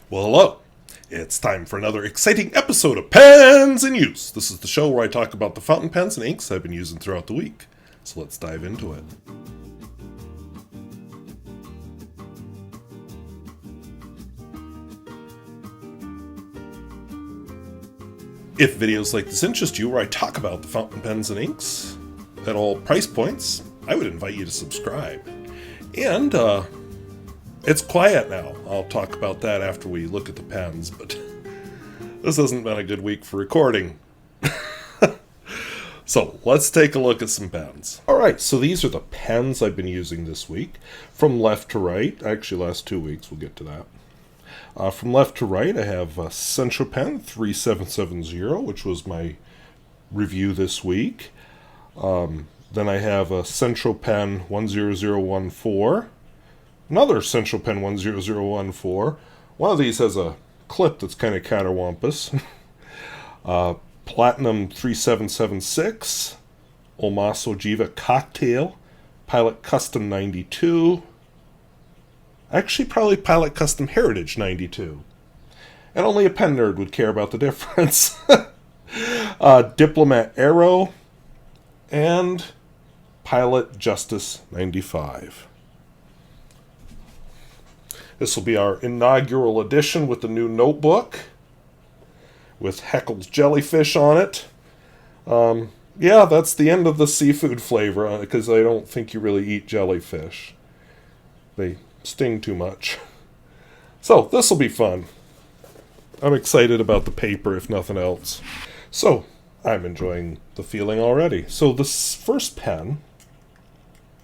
Well, hello. It's time for another exciting episode of Pens in Use. This is the show where I talk about the fountain pens and inks I've been using throughout the week. So let's dive into it. If videos like this interest you, where I talk about the fountain pens and inks at all price points, I would invite you to subscribe. And, it's quiet now. I'll talk about that after we look at the pens, but this hasn't been a good week for recording. So, let's take a look at some pens. Alright, so these are the pens I've been using this week. From left to right, actually last 2 weeks, we'll get to that. From left to right, I have Centro Pen 3770, which was my review this week. Then I have a Centropen 10014. Another Centro Pen 10014. One of these has a clip that's kind of cattywampus. Platinum 3776. Omas Ogiva Cocktail. Pilot Custom 92. Actually, probably Pilot Custom Heritage 92. And only a pen nerd would care about the difference. Diplomat Aero. And Pilot Justus 95. This will be our inaugural edition with the new notebook with Heckle's jellyfish on it. Yeah, that's the end of the seafood flavor because I don't think you really eat jellyfish. They sting too much. So, this will be fun. I'm excited about the paper, if nothing else. So, I'm enjoying the feeling already. So, this first pen,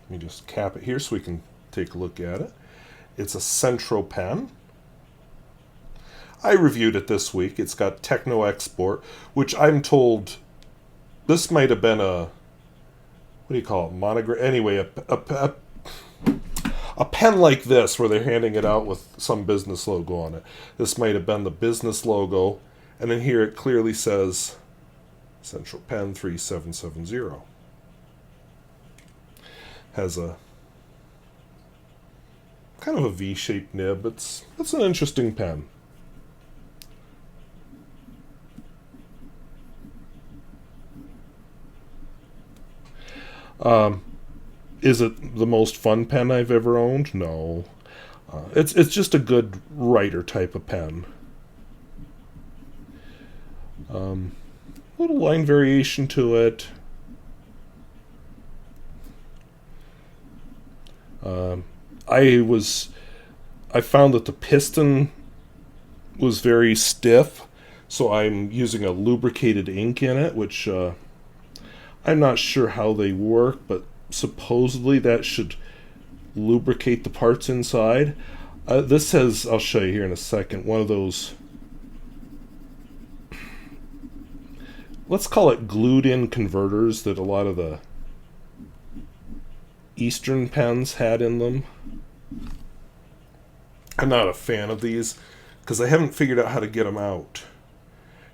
let me just cap it here so we can take a look at it. It's a Centro Pen. I reviewed it this week. It's got Techno Export, which I'm told this might have been a, what do you call it, monogram? Anyway, a pen like this where they're handing it out with some business logo on it. This might have been the business logo, and then here it clearly says Centro Pen 3770. Has a kind of a V-shaped nib. It's an interesting pen. Is it the most fun pen I've ever owned? No. It's just a good writer type of pen. Little line variation to it. I found that the piston was very stiff, so I'm using a lubricated ink in it, which I'm not sure how they work, but supposedly that should lubricate the parts inside. This has, I'll show you here in a second, one of those, let's call it glued-in converters that a lot of the Eastern pens had in them. I'm not a fan of these because I haven't figured out how to get them out.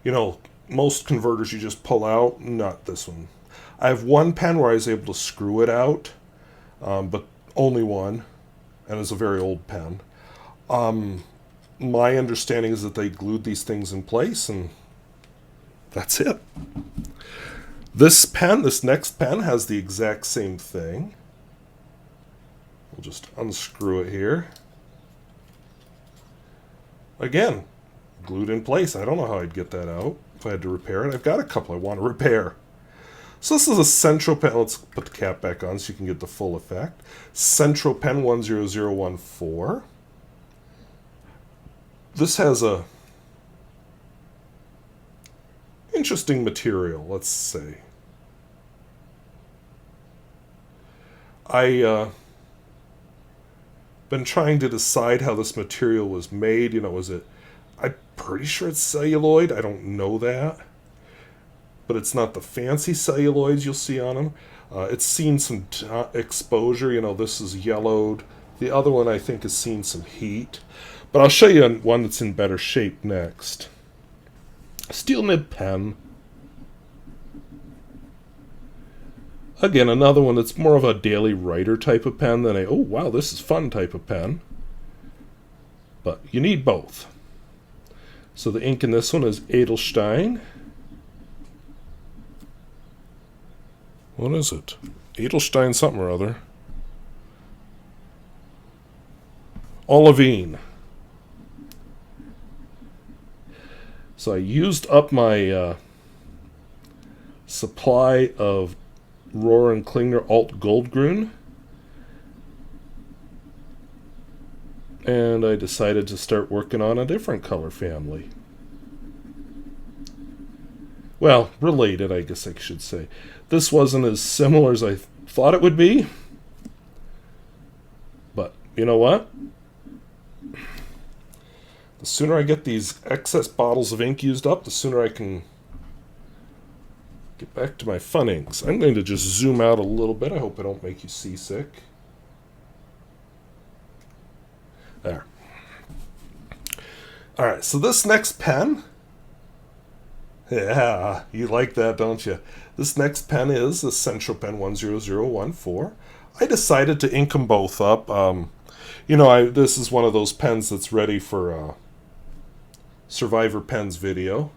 You know, most converters you just pull out, not this one. I have one pen where I was able to screw it out, but only one, and it's a very old pen. My understanding is that they glued these things in place, and that's it. This next pen has the exact same thing. We'll just unscrew it here. Again, glued in place. I don't know how I'd get that out if I had to repair it. I've got a couple I want to repair. So this is a Centro Pen. Let's put the cap back on so you can get the full effect. Centro Pen 10014. This has a interesting material, let's say. Been trying to decide how this material was made. You know, I'm pretty sure it's celluloid. I don't know that. But it's not the fancy celluloids you'll see on them. It's seen some exposure. You know, this is yellowed. The other one, I think, has seen some heat. But I'll show you one that's in better shape next. Steel nib pen. Again, another one that's more of a daily writer type of pen than oh wow, this is fun type of pen. But you need both. So the ink in this one is Edelstein. What is it? Edelstein something or other. Olivine. So I used up my supply of Rohr and Klingner Alt Goldgrün, and I decided to start working on a different color family. Well, related, I guess I should say. This wasn't as similar as I thought it would be, but you know what? The sooner I get these excess bottles of ink used up, the sooner I can get back to my fun inks. I'm going to just zoom out a little bit. I hope I don't make you seasick. There. Alright, so this next pen, yeah, you like that, don't you? This next pen is the Centro Pen 10014. I decided to ink them both up. You know, this is one of those pens that's ready for Survivor Pens video.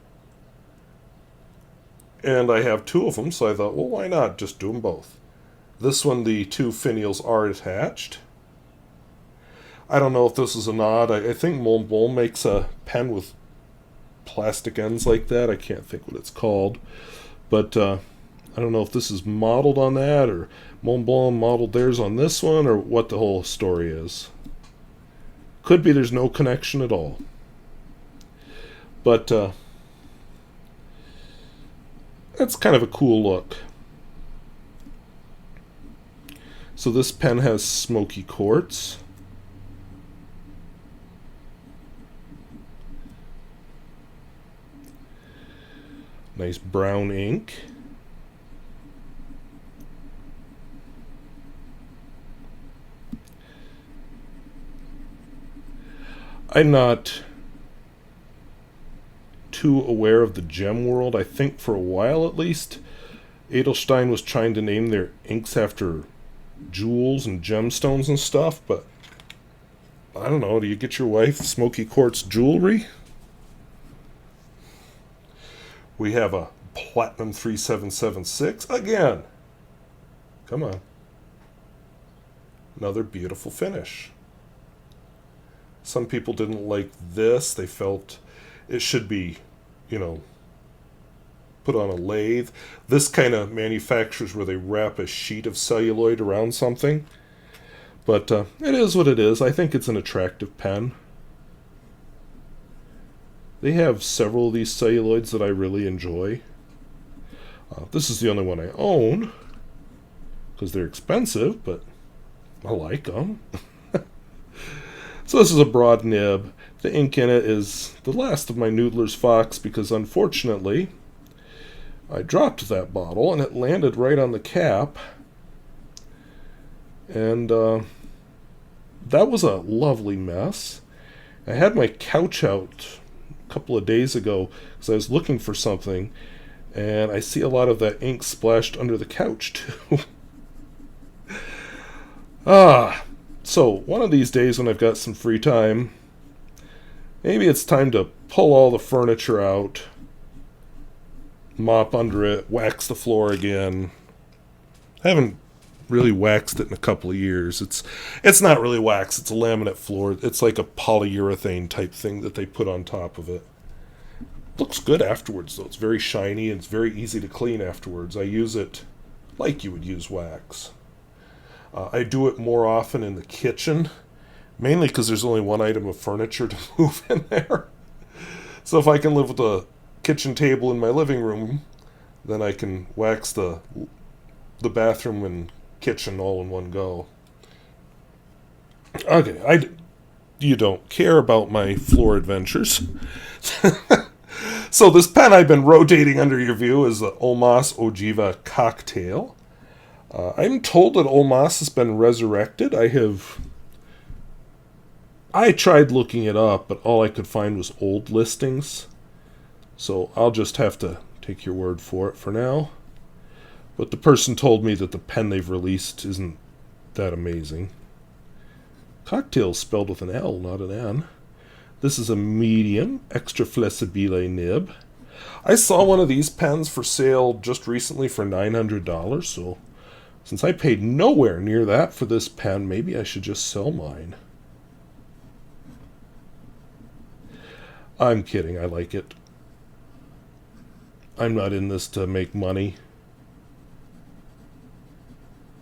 And I have two of them, so I thought, well, why not just do them both? This one, the two finials are attached. I don't know if this is a nod. I think Montblanc makes a pen with plastic ends like that. I can't think what it's called. But I don't know if this is modeled on that, or Montblanc modeled theirs on this one, or what the whole story is. Could be there's no connection at all. But that's kind of a cool look. So this pen has Smoky Quartz. Nice brown ink. I'm not too aware of the gem world. I think for a while at least, Edelstein was trying to name their inks after jewels and gemstones and stuff, but I don't know, do you get your wife Smoky Quartz jewelry? We have a Platinum 3776 again. Come on. Another beautiful finish. Some people didn't like this. They felt it should be, you know, put on a lathe. This kind of manufactures where they wrap a sheet of celluloid around something. But it is what it is. I think it's an attractive pen. They have several of these celluloids that I really enjoy. This is the only one I own, because they're expensive, but I like them. So this is a broad nib. The ink in it is the last of my Noodler's Fox, because unfortunately I dropped that bottle and it landed right on the cap. And that was a lovely mess. I had my couch out a couple of days ago because I was looking for something, and I see a lot of that ink splashed under the couch too. So one of these days when I've got some free time, maybe it's time to pull all the furniture out, mop under it, wax the floor again. I haven't really waxed it in a couple of years. It's not really wax, it's a laminate floor. It's like a polyurethane type thing that they put on top of it. Looks good afterwards though. It's very shiny and it's very easy to clean afterwards. I use it like you would use wax. I do it more often in the kitchen, mainly because there's only one item of furniture to move in there. So if I can live with a kitchen table in my living room, then I can wax the bathroom and kitchen all in one go. Okay, you don't care about my floor adventures. So this pen I've been rotating under your view is the Omas Ogiva Cocktail. I'm told that Omas has been resurrected. I tried looking it up, but all I could find was old listings. So I'll just have to take your word for it for now. But the person told me that the pen they've released isn't that amazing. Cocktail's spelled with an L, not an N. This is a medium, extra flessibile nib. I saw one of these pens for sale just recently for $900, so since I paid nowhere near that for this pen, maybe I should just sell mine. I'm kidding, I like it. I'm not in this to make money.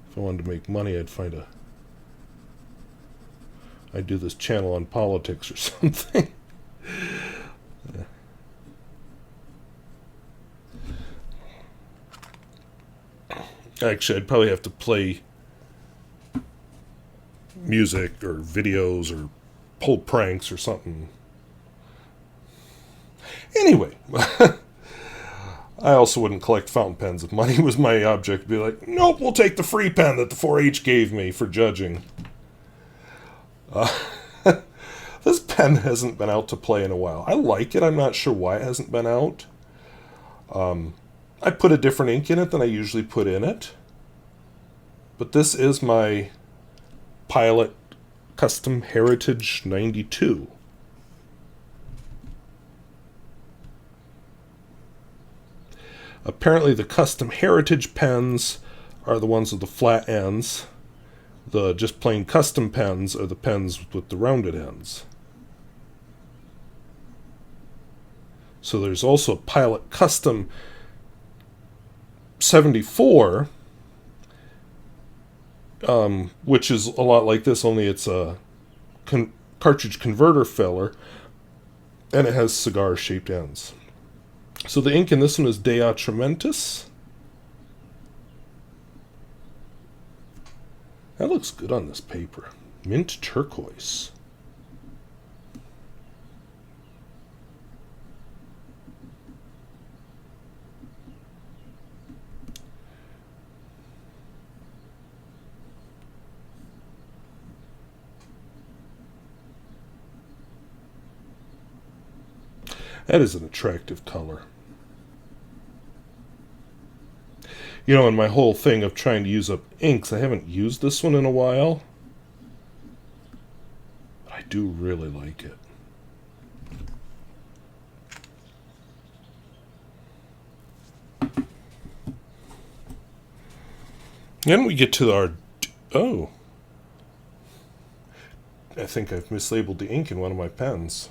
If I wanted to make money, I'd do this channel on politics or something. Actually, I'd probably have to play music or videos or pull pranks or something. Anyway, I also wouldn't collect fountain pens if money was my object. Be like, nope, we'll take the free pen that the 4-H gave me for judging. This pen hasn't been out to play in a while. I like it. I'm not sure why it hasn't been out. I put a different ink in it than I usually put in it. But this is my Pilot Custom Heritage 92. Apparently the Custom Heritage pens are the ones with the flat ends. The just plain custom pens are the pens with the rounded ends. So there's also Pilot Custom 74, which is a lot like this, only it's a cartridge converter filler, and it has cigar-shaped ends. So the ink in this one is de Atramentis. That looks good on this paper. Mint turquoise. That is an attractive color. You know, in my whole thing of trying to use up inks, I haven't used this one in a while. But I do really like it. Then we get to our... Oh. I think I've mislabeled the ink in one of my pens.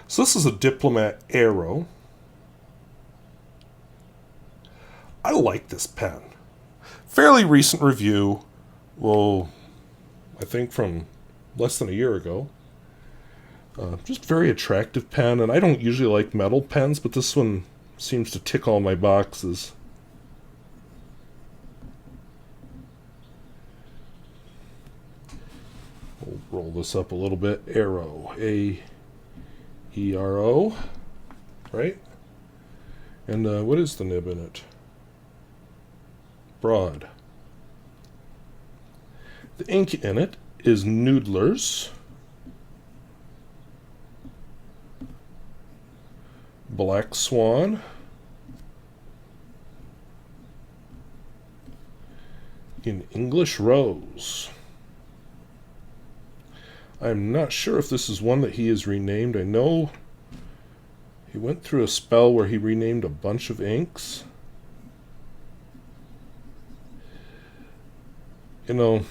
So this is a Diplomat Aero. I like this pen. Fairly recent review. Well, I think from less than a year ago. Just very attractive pen, and I don't usually like metal pens, but this one seems to tick all my boxes. We'll roll this up a little bit. Aero. A-E-R-O. Right? And what is the nib in it? Broad. The ink in it is Noodler's Black Swan, in English Rose. I'm not sure if this is one that he has renamed. I know he went through a spell where he renamed a bunch of inks. You know,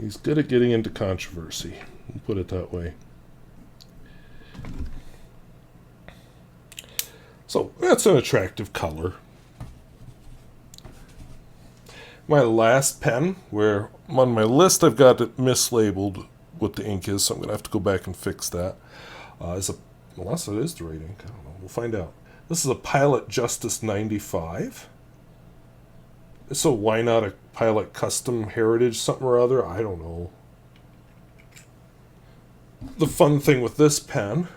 he's good at getting into controversy. We'll put it that way. So that's an attractive color. My last pen, where on my list I've got it mislabeled what the ink is, so I'm going to have to go back and fix that. Is a, unless it is the right ink, I don't know. We'll find out. This is a Pilot Justus 95. So why not a Pilot Custom Heritage something or other? I don't know. The fun thing with this pen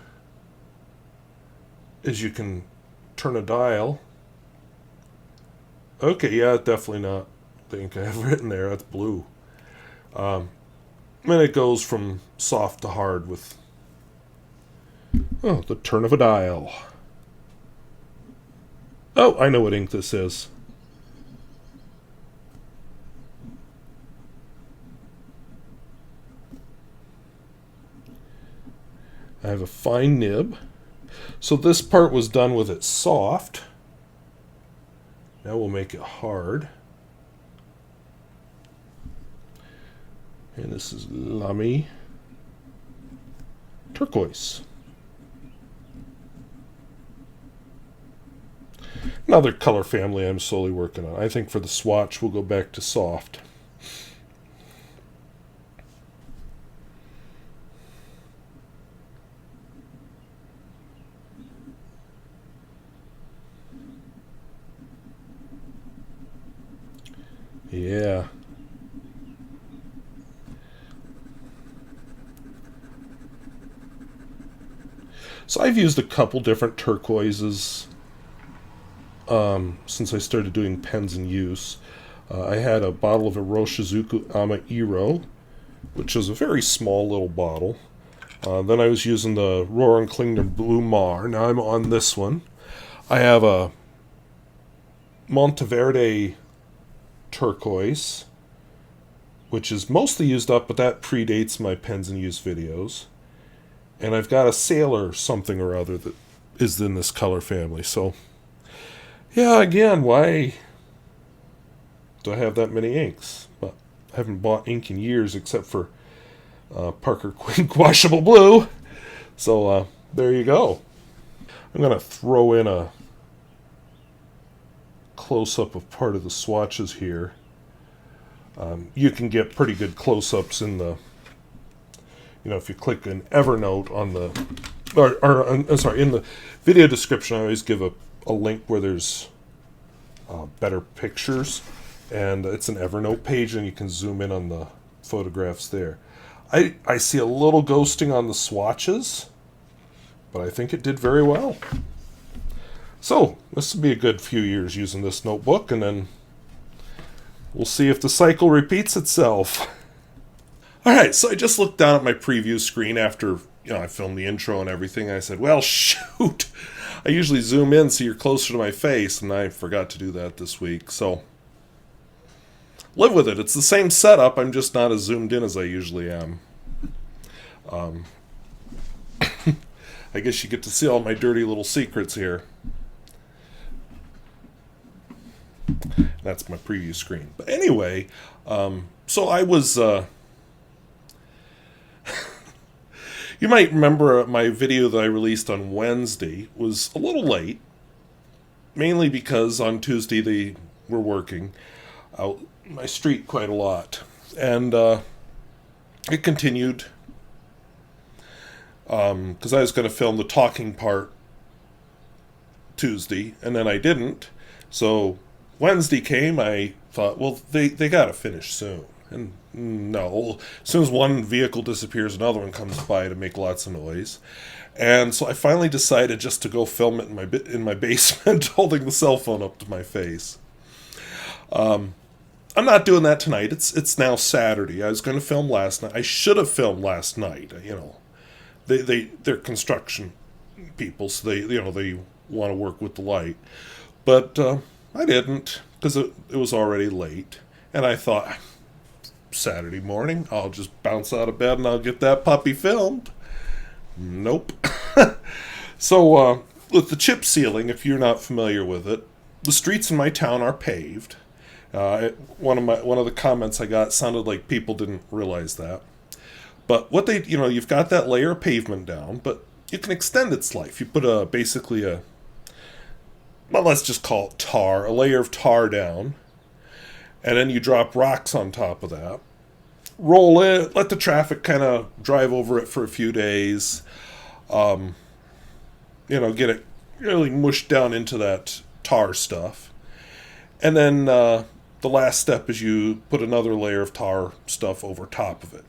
is you can turn a dial. Okay, yeah, definitely not the ink I have written there. That's blue. And it goes from soft to hard with the turn of a dial. Oh, I know what ink this is. I have a fine nib. So this part was done with it soft. Now we'll make it hard. And this is Lamy Turquoise. Another color family I'm slowly working on. I think for the swatch we'll go back to soft. Yeah. So I've used a couple different turquoises since I started doing pens in use. I had a bottle of Iroshizuku Ama Ero, which is a very small little bottle. Then I was using the Roaring Klingner Blue Mar. Now I'm on this one. I have a Monteverde turquoise, which is mostly used up, but that predates my pens in use videos. And I've got a Sailor something or other that is in this color family. So, yeah, again, why do I have that many inks? But I haven't bought ink in years except for Parker Quink Washable Blue. So, there you go. I'm going to throw in a close-up of part of the swatches here. You can get pretty good close-ups in the, if you click an Evernote on the, I'm sorry, in the video description, I always give a link where there's better pictures, and it's an Evernote page, and you can zoom in on the photographs there. I see a little ghosting on the swatches, but I think it did very well. So, this will be a good few years using this notebook, and then we'll see if the cycle repeats itself. Alright, so I just looked down at my preview screen after, I filmed the intro and everything. I said, well, shoot! I usually zoom in so you're closer to my face, and I forgot to do that this week, so live with it. It's the same setup, I'm just not as zoomed in as I usually am. I guess you get to see all my dirty little secrets here. That's my preview screen. But anyway, so I was... you might remember my video that I released on Wednesday was a little late. Mainly because on Tuesday they were working out my street quite a lot. And it continued. Because I was going to film the talking part Tuesday, and then I didn't. So Wednesday came, I thought, well, they got to finish soon. And no, as soon as one vehicle disappears, another one comes by to make lots of noise. And so I finally decided just to go film it in my basement, holding the cell phone up to my face. I'm not doing that tonight. It's now Saturday. I was going to film last night. I should have filmed last night. They're construction people, so they want to work with the light. But I didn't, because it was already late. And I thought, Saturday morning, I'll just bounce out of bed and I'll get that puppy filmed. Nope. So, with the chip sealing, if you're not familiar with it, the streets in my town are paved. One of the comments I got sounded like people didn't realize that. But what you've got that layer of pavement down, but you can extend its life. You put let's just call it tar, a layer of tar down, and then you drop rocks on top of that. Roll it, let the traffic kind of drive over it for a few days. Get it really mushed down into that tar stuff. And then the last step is you put another layer of tar stuff over top of it.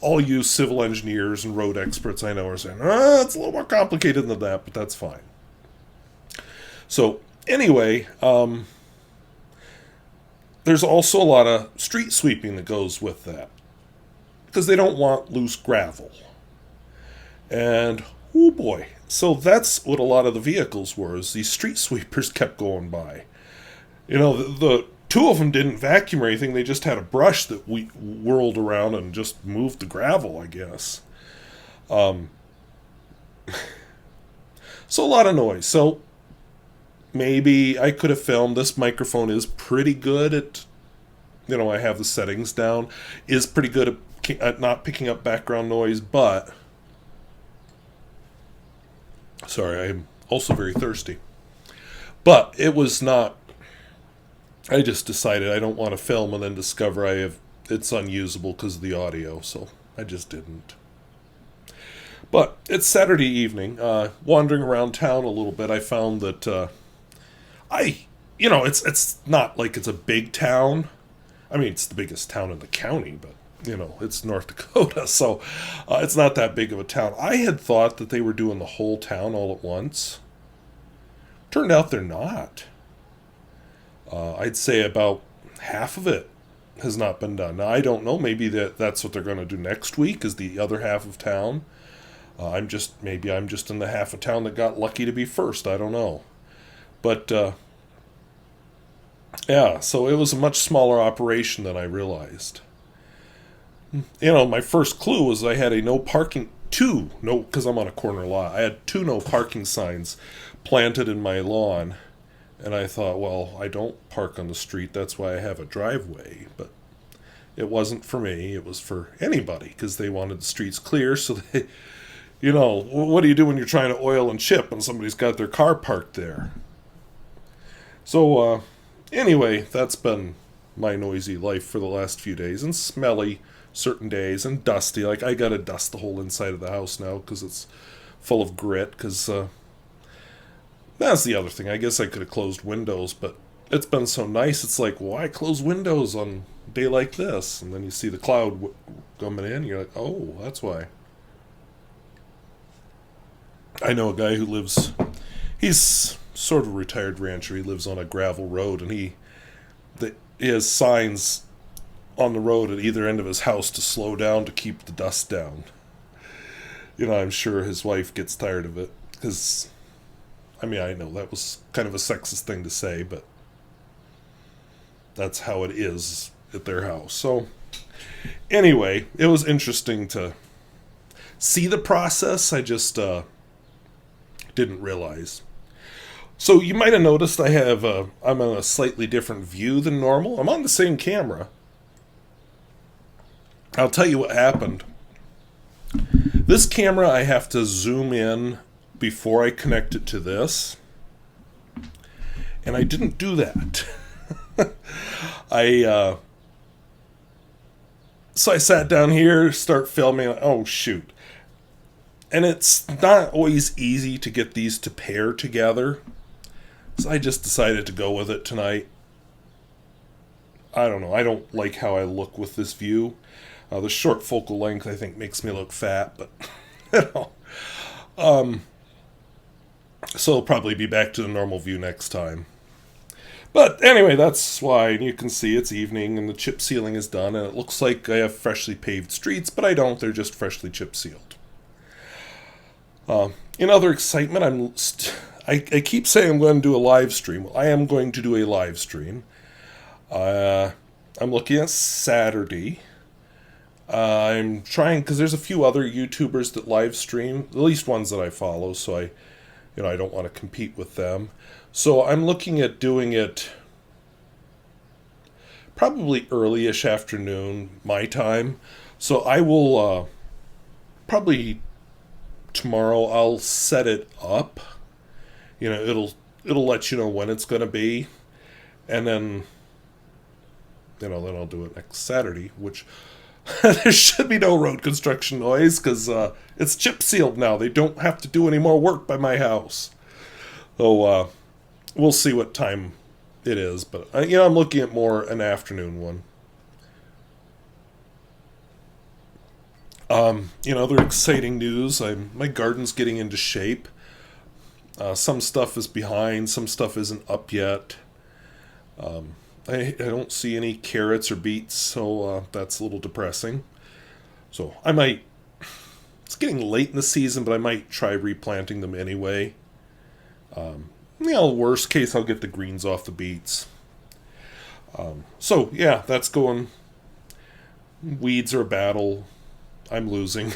All you civil engineers and road experts I know are saying, it's a little more complicated than that, but that's fine. So, anyway, there's also a lot of street sweeping that goes with that, because they don't want loose gravel. And, oh boy, so that's what a lot of the vehicles were, is these street sweepers kept going by. The two of them didn't vacuum or anything, they just had a brush that we whirled around and just moved the gravel, I guess. So a lot of noise. So maybe I could have filmed. This microphone is pretty good at, I have the settings down, is pretty good at not picking up background noise, but, sorry, I'm also very thirsty. But it was not, I just decided I don't want to film and then discover it's unusable because of the audio, so I just didn't. But it's Saturday evening, wandering around town a little bit, I found that, it's not like it's a big town. I mean, it's the biggest town in the county, but, it's North Dakota, so it's not that big of a town. I had thought that they were doing the whole town all at once. Turned out they're not. I'd say about half of it has not been done. Now, I don't know. Maybe that's what they're going to do next week, is the other half of town. I'm just in the half of town that got lucky to be first. I don't know. But, yeah, so it was a much smaller operation than I realized. My first clue was I had a because I'm on a corner lot. I had 2 no parking signs planted in my lawn. And I thought, well, I don't park on the street. That's why I have a driveway. But it wasn't for me. It was for anybody, because they wanted the streets clear. So they, what do you do when you're trying to oil and chip and somebody's got their car parked there? So, anyway, that's been my noisy life for the last few days. And smelly certain days, and dusty. Like, I gotta dust the whole inside of the house now because it's full of grit. Because that's the other thing. I guess I could have closed windows, but it's been so nice. It's like, why close windows on a day like this? And then you see the cloud coming in. You're like, oh, that's why. I know a guy who he's sort of a retired rancher. He lives on a gravel road, and he has signs on the road at either end of his house to slow down to keep the dust down. I'm sure his wife gets tired of it, because, I know that was kind of a sexist thing to say, but that's how it is at their house. So, anyway, it was interesting to see the process. I just didn't realize. So you might have noticed I'm on a slightly different view than normal. I'm on the same camera. I'll tell you what happened. This camera, I have to zoom in before I connect it to this. And I didn't do that. So I sat down here, start filming. Oh, shoot. And it's not always easy to get these to pair together. So I just decided to go with it tonight. I don't know. I don't like how I look with this view. The short focal length, I think, makes me look fat, but, so I'll probably be back to the normal view next time. But anyway, that's why. And you can see it's evening and the chip sealing is done, and it looks like I have freshly paved streets, but I don't. They're just freshly chip sealed. In other excitement, I keep saying I'm going to do a live stream. Well, I am going to do a live stream. I'm looking at Saturday. I'm trying, because there's a few other YouTubers that live stream, at least ones that I follow, so I don't want to compete with them. So I'm looking at doing it probably early-ish afternoon, my time. So I will, probably tomorrow, I'll set it up. It'll let you know when it's going to be. And then I'll do it next Saturday, which... there should be no road construction noise, because it's chip sealed now. They don't have to do any more work by my house. So we'll see what time it is. But I'm looking at more an afternoon one. Other exciting news. My garden's getting into shape. Some stuff is behind. Some stuff isn't up yet. I don't see any carrots or beets, so that's a little depressing. So I might... It's getting late in the season, but I might try replanting them anyway. Worst case, I'll get the greens off the beets. So, yeah, that's going... Weeds are a battle. I'm losing.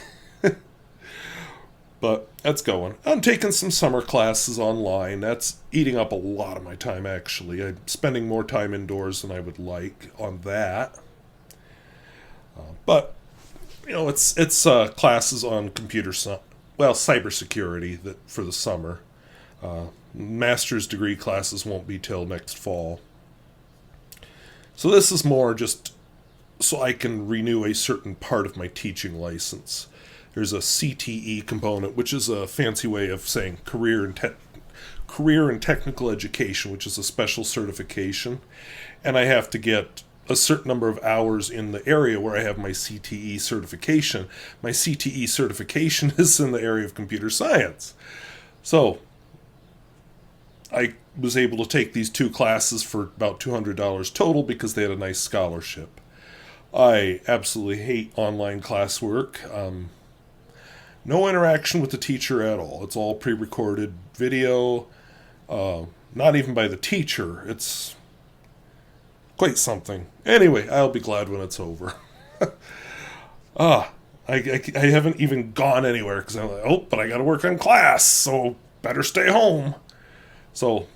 But that's going. I'm taking some summer classes online. That's eating up a lot of my time, actually. I'm spending more time indoors than I would like on that. But, it's classes on cybersecurity that for the summer. Master's degree classes won't be till next fall. So this is more just so I can renew a certain part of my teaching license. There's a CTE component, which is a fancy way of saying career and technical education, which is a special certification. And I have to get a certain number of hours in the area where I have my CTE certification. My CTE certification is in the area of computer science. So I was able to take these 2 classes for about $200 total because they had a nice scholarship. I absolutely hate online classwork. No interaction with the teacher at all. It's all pre-recorded video, not even by the teacher. It's quite something. Anyway, I'll be glad when it's over. I haven't even gone anywhere because I'm like, but I got to work on class, so better stay home. So,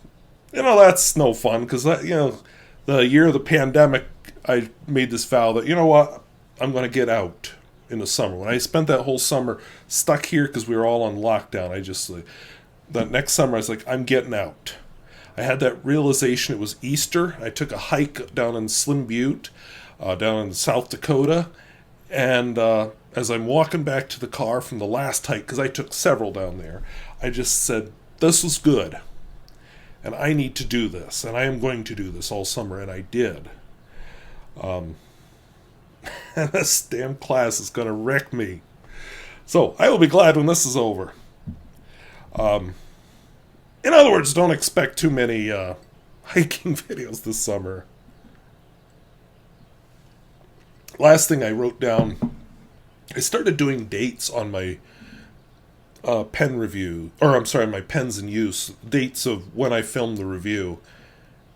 that's no fun because, the year of the pandemic, I made this vow that, I'm going to get out in the summer. When I spent that whole summer stuck here because we were all on lockdown, that next summer I was like, I'm getting out. I had that realization it was Easter. I took a hike down in Slim Butte, down in South Dakota, and as I'm walking back to the car from the last hike, because I took several down there, I just said, this was good. And I need to do this, and I am going to do this all summer, and I did. And this damn class is going to wreck me. So, I will be glad when this is over. In other words, don't expect too many hiking videos this summer. Last thing I wrote down, I started doing dates on my pen review, my pens in use, dates of when I filmed the review,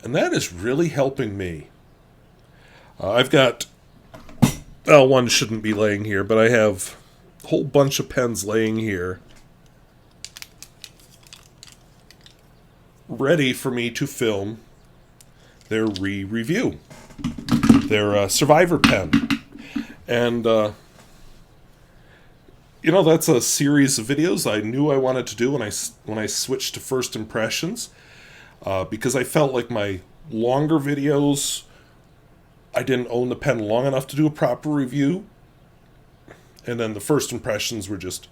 and that is really helping me. I've got, one shouldn't be laying here, but I have a whole bunch of pens laying here, ready for me to film their review, their Survivor pen, and that's a series of videos I knew I wanted to do when I switched to First Impressions, because I felt like my longer videos, I didn't own the pen long enough to do a proper review, and then the First Impressions were just,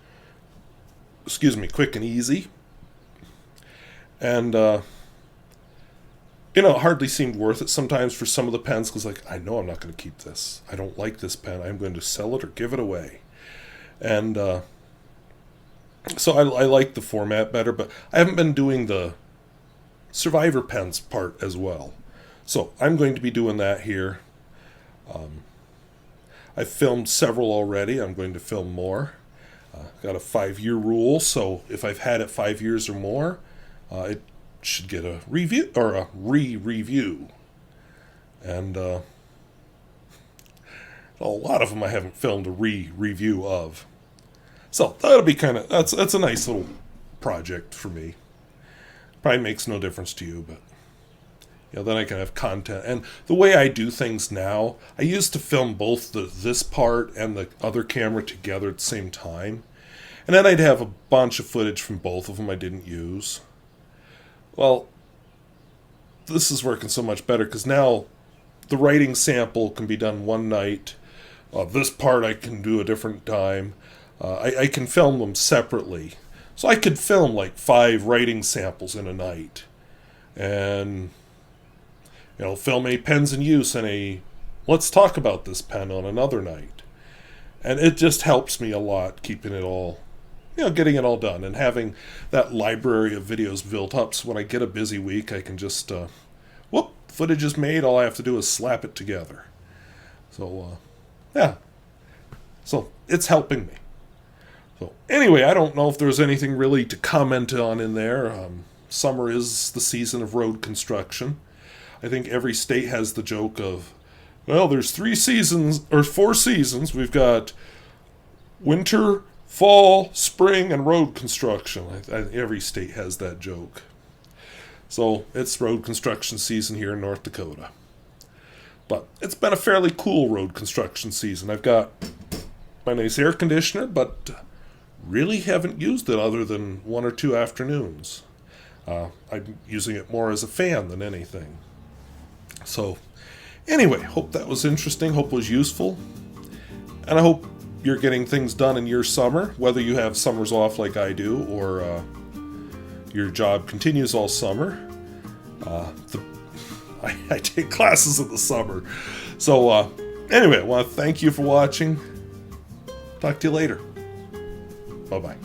quick and easy, and it hardly seemed worth it sometimes for some of the pens, because I know I'm not going to keep this. I don't like this pen. I'm going to sell it or give it away. And so I like the format better, but I haven't been doing the Survivor pens part as well. So I'm going to be doing that here. I've filmed several already. I'm going to film more. Got a 5-year rule, so if I've had it 5 years or more, it should get a review or a re-review. And a lot of them I haven't filmed a re-review of. So that'll be that's a nice little project for me. Probably makes no difference to you, but then I can have content. And the way I do things now, I used to film both this part and the other camera together at the same time. And then I'd have a bunch of footage from both of them I didn't use. Well, this is working so much better because now the writing sample can be done one night. This part I can do a different time. I can film them separately. So I could film 5 writing samples in a night. And, film a pens in use and a let's talk about this pen on another night. And it just helps me a lot keeping it all, getting it all done. And having that library of videos built up so when I get a busy week, I can just, footage is made. All I have to do is slap it together. So, yeah. So, it's helping me. So, anyway, I don't know if there's anything really to comment on in there. Summer is the season of road construction. I think every state has the joke of, there's 3 seasons, or 4 seasons. We've got winter, fall, spring, and road construction. Every state has that joke. So it's road construction season here in North Dakota. But it's been a fairly cool road construction season. I've got my nice air conditioner, but really haven't used it other than 1 or 2 afternoons. I'm using it more as a fan than anything. So anyway, hope that was interesting, hope it was useful. And I hope you're getting things done in your summer, whether you have summers off like I do, or your job continues all summer. I take classes in the summer. So anyway, I want to thank you for watching. Talk to you later. Bye-bye.